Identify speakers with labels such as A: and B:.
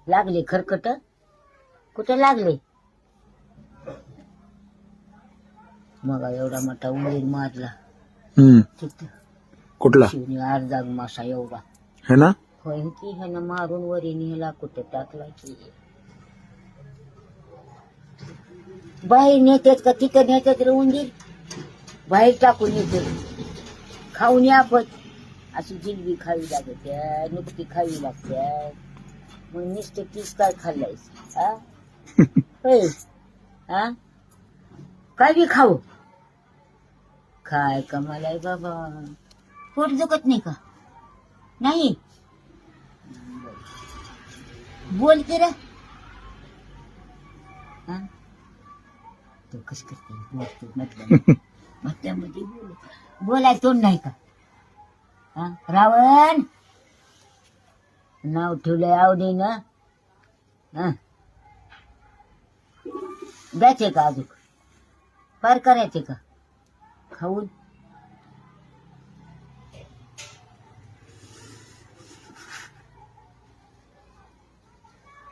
A: लागले खरकट कुठे लागले मग एवढा मोठा उंदीर मारला तिथं
B: कुठला
A: शिवने अर्धा मासा एवढा
B: है ना
A: होय की ह्यानं मारून वरी नेला कुठे टाकला की बाहेर नेतात का तिथं नेतात रे उंदीर बाहेर टाकून येते खाऊन या पण अशी जिलबी खावी लागते नुकती खावी लागते मग नुसते तीच काय खाल्लायच होय हा काय बी खाऊ काय कमालाय बाबा पोट दुखत नाही का नाही बोल की रे हा तो कस करते बोलतो म्हटल्यामध्ये बोल बोलाय तोंड नाही का हा रावण नाव ठेवलंय आवडीनं हा द्यायचे का अजून पार करायचे का खाऊन